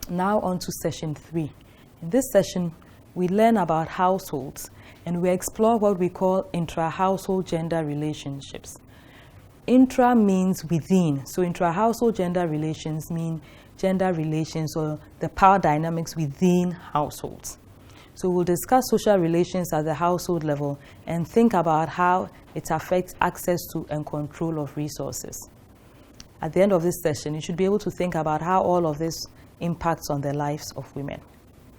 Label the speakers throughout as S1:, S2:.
S1: Now on to session 3. In this session, we learn about households and we explore what we call intra-household gender relationships. Intra means within, so intra-household gender relations mean gender relations or the power dynamics within households. So we'll discuss social relations at the household level and think about how it affects access to and control of resources. At the end of this session, you should be able to think about how all of this impacts on the lives of women.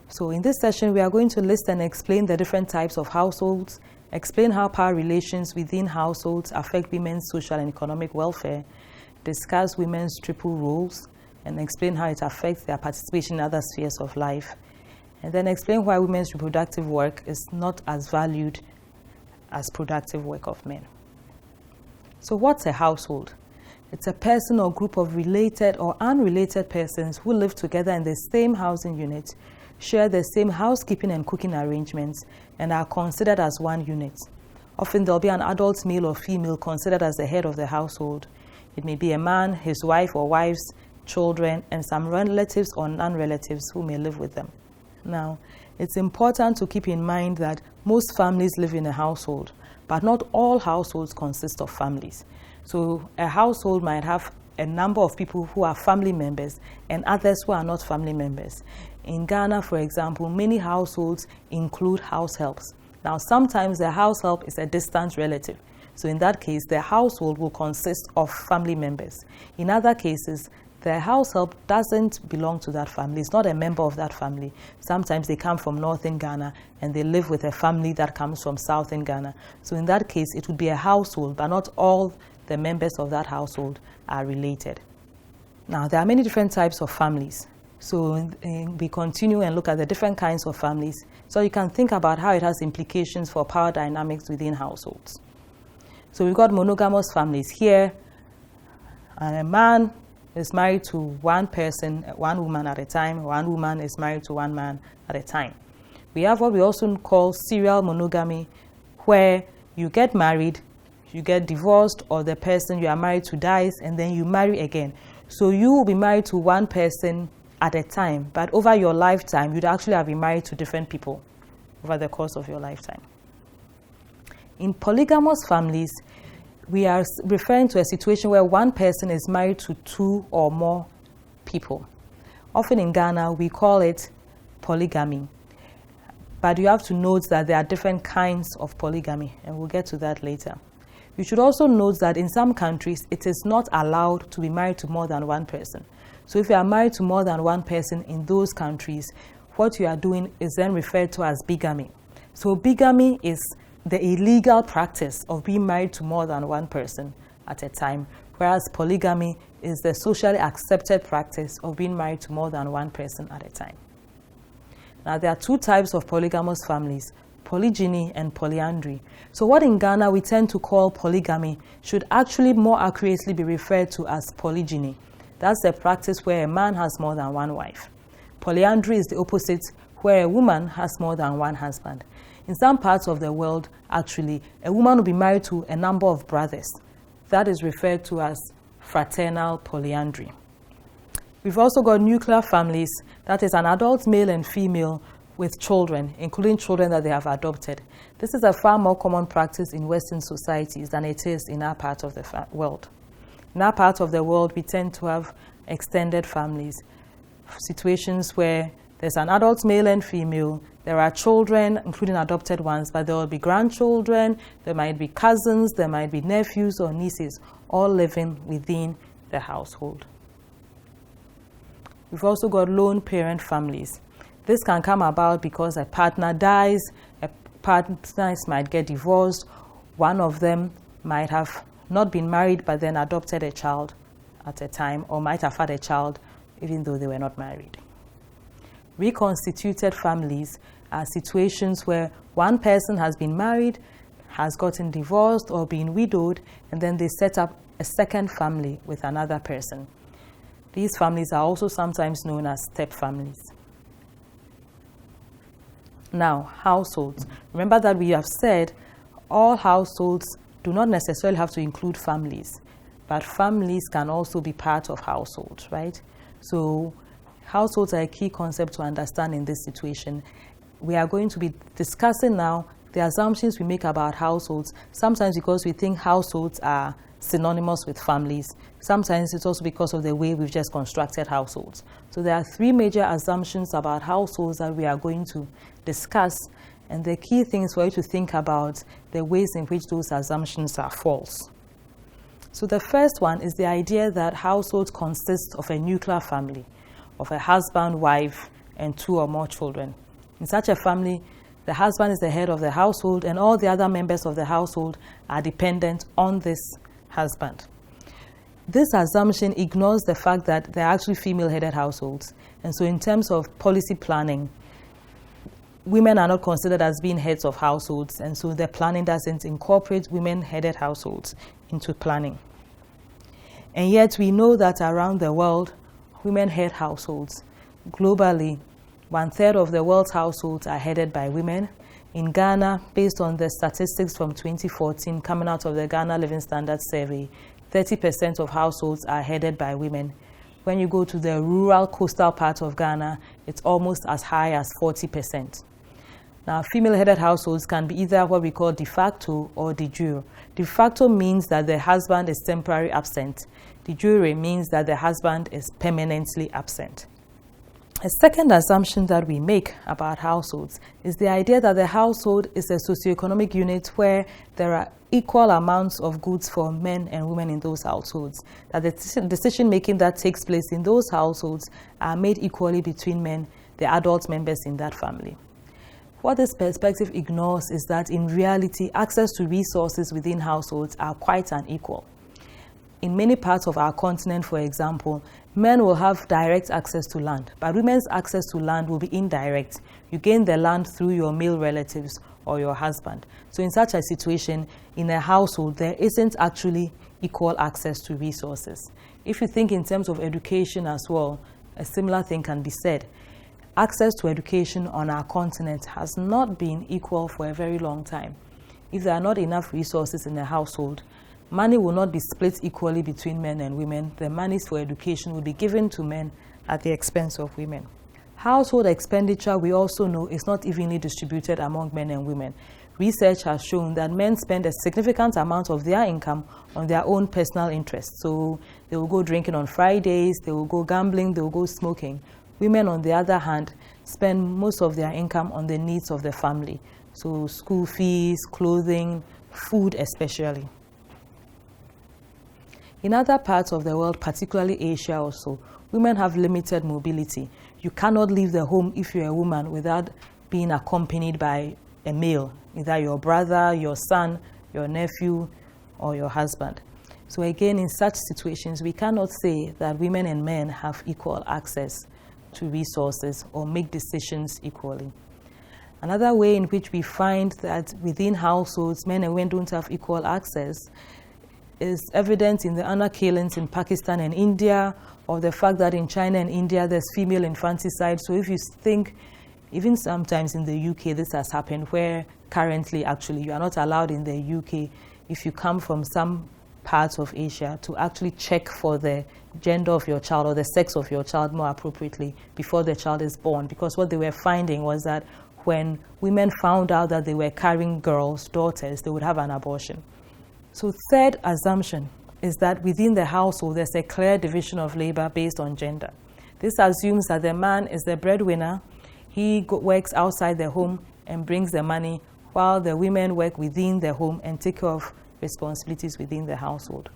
S1: So in this session, we are going to list and explain the different types of households, explain how power relations within households affect women's social and economic welfare, discuss women's triple roles, and explain how it affects their participation in other spheres of life, and then explain why women's reproductive work is not as valued as productive work of men. So what's a household? It's a person or group of related or unrelated persons who live together in the same housing unit, share the same housekeeping and cooking arrangements, and are considered as one unit. Often there'll be an adult male or female considered as the head of the household. It may be a man, his wife or wives, children, and some relatives or non-relatives who may live with them. Now, it's important to keep in mind that most families live in a household, but not all households consist of families. So a household might have a number of people who are family members and others who are not family members. In Ghana, for example, many households include house helps. Now, sometimes the house help is a distant relative. So in that case, the household will consist of family members. In other cases, the house help doesn't belong to that family. It's not a member of that family. Sometimes they come from northern Ghana and they live with a family that comes from southern Ghana. So in that case, it would be a household, but not all the members of that household are related. Now, there are many different types of families. So we continue and look at the different kinds of families. So you can think about how it has implications for power dynamics within households. So we've got monogamous families here. And a man is married to one person, one woman at a time. One woman is married to one man at a time. We have what we also call serial monogamy, where you get married, you get divorced, or the person you are married to dies, and then you marry again. So you will be married to one person at a time, but over your lifetime, you'd actually have been married to different people over the course of your lifetime. In polygamous families, we are referring to a situation where one person is married to two or more people. Often in Ghana, we call it polygamy. But you have to note that there are different kinds of polygamy, and we'll get to that later. You should also note that in some countries, it is not allowed to be married to more than one person. So if you are married to more than one person in those countries, what you are doing is then referred to as bigamy. So bigamy is the illegal practice of being married to more than one person at a time, whereas polygamy is the socially accepted practice of being married to more than one person at a time. Now, there are two types of polygamous families: polygyny and polyandry. So what in Ghana we tend to call polygamy should actually more accurately be referred to as polygyny. That's the practice where a man has more than one wife. Polyandry is the opposite, where a woman has more than one husband. In some parts of the world, actually, a woman will be married to a number of brothers. That is referred to as fraternal polyandry. We've also got nuclear families, that is an adult male and female with children, including children that they have adopted. This is a far more common practice in Western societies than it is in our part of the world. In our part of the world, we tend to have extended families, situations where there's an adult male and female, there are children, including adopted ones, but there will be grandchildren, there might be cousins, there might be nephews or nieces, all living within the household. We've also got lone parent families. This can come about because a partner dies, partners might get divorced, one of them might have not been married but then adopted a child at a time, or might have had a child even though they were not married. Reconstituted families are situations where one person has been married, has gotten divorced or been widowed, and then they set up a second family with another person. These families are also sometimes known as step families. Now, households. Remember that we have said all households do not necessarily have to include families, but families can also be part of households, right? So Households are a key concept to understand in this situation. We are going to be discussing now the assumptions we make about households, sometimes because we think households are synonymous with families. Sometimes it's also because of the way we've just constructed households. So there are three major assumptions about households that we are going to discuss, and the key things for you to think about the ways in which those assumptions are false. So the first one is the idea that households consist of a nuclear family, of a husband, wife, and 2 or more children. In such a family, the husband is the head of the household, and all the other members of the household are dependent on this husband. This assumption ignores the fact that they're actually female-headed households. And so in terms of policy planning, women are not considered as being heads of households, and so the planning doesn't incorporate women-headed households into planning. And yet we know that around the world, women head households. Globally, 1/3 of the world's households are headed by women. In Ghana, based on the statistics from 2014 coming out of the Ghana Living Standards Survey, 30% of households are headed by women. When you go to the rural coastal part of Ghana, it's almost as high as 40%. Now, female-headed households can be either what we call de facto or de jure. De facto means that the husband is temporarily absent. De jure means that the husband is permanently absent. A second assumption that we make about households is the idea that the household is a socioeconomic unit where there are equal amounts of goods for men and women in those households, that the decision-making that takes place in those households are made equally between men, the adult members in that family. What this perspective ignores is that in reality, access to resources within households are quite unequal. In many parts of our continent, for example, men will have direct access to land, but women's access to land will be indirect. You gain the land through your male relatives or your husband. So in such a situation, in a household, there isn't actually equal access to resources. If you think in terms of education as well, a similar thing can be said. Access to education on our continent has not been equal for a very long time. If there are not enough resources in a household, money will not be split equally between men and women. The monies for education will be given to men at the expense of women. Household expenditure, we also know, is not evenly distributed among men and women. Research has shown that men spend a significant amount of their income on their own personal interests. So they will go drinking on Fridays, they will go gambling, they will go smoking. Women, on the other hand, spend most of their income on the needs of the family. So school fees, clothing, food especially. In other parts of the world, particularly Asia also, women have limited mobility. You cannot leave the home if you're a woman without being accompanied by a male, either your brother, your son, your nephew, or your husband. So again, in such situations, we cannot say that women and men have equal access to resources or make decisions equally. Another way in which we find that within households, men and women don't have equal access is evident in the honor killings in Pakistan and India, or the fact that in China and India there's female infanticide. So if you think, even sometimes in the UK this has happened, where currently actually you are not allowed in the UK, if you come from some parts of Asia, to actually check for the gender of your child or the sex of your child more appropriately before the child is born. Because what they were finding was that when women found out that they were carrying girls, daughters, they would have an abortion. So third assumption is that within the household, there's a clear division of labor based on gender. This assumes that the man is the breadwinner. He works outside the home and brings the money, while the women work within the home and take care of responsibilities within the household.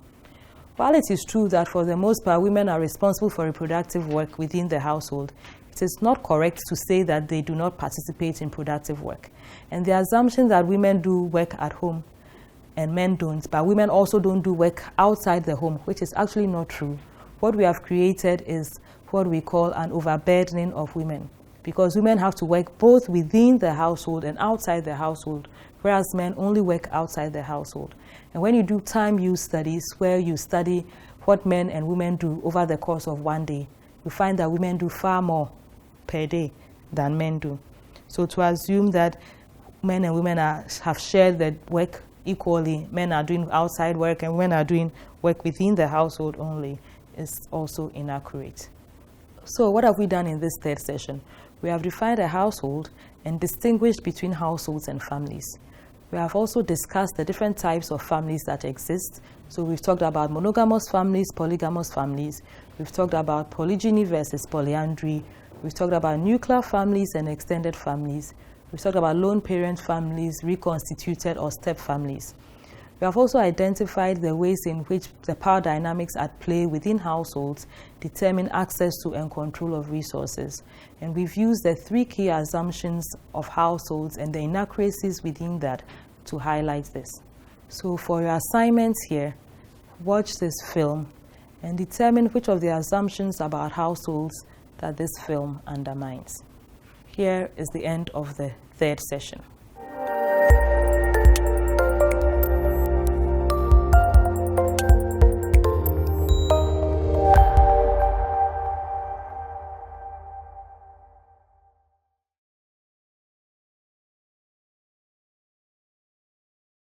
S1: While it is true that for the most part, women are responsible for reproductive work within the household, it is not correct to say that they do not participate in productive work. And the assumption that women do work at home and men don't, but women also don't do work outside the home, which is actually not true. What we have created is what we call an overburdening of women, because women have to work both within the household and outside the household, whereas men only work outside the household. And when you do time use studies, where you study what men and women do over the course of one day, you find that women do far more per day than men do. So to assume that men and women have shared the work equally, men are doing outside work and women are doing work within the household only, is also inaccurate. So what have we done in this third session? We have defined a household and distinguished between households and families. We have also discussed the different types of families that exist. So we've talked about monogamous families, polygamous families. We've talked about polygyny versus polyandry. We've talked about nuclear families and extended families. We've talked about lone parent families, reconstituted or step families. We have also identified the ways in which the power dynamics at play within households determine access to and control of resources. And we've used the 3 key assumptions of households and the inaccuracies within that to highlight this. So for your assignments here, watch this film and determine which of the assumptions about households that this film undermines. Here is the end of the third session.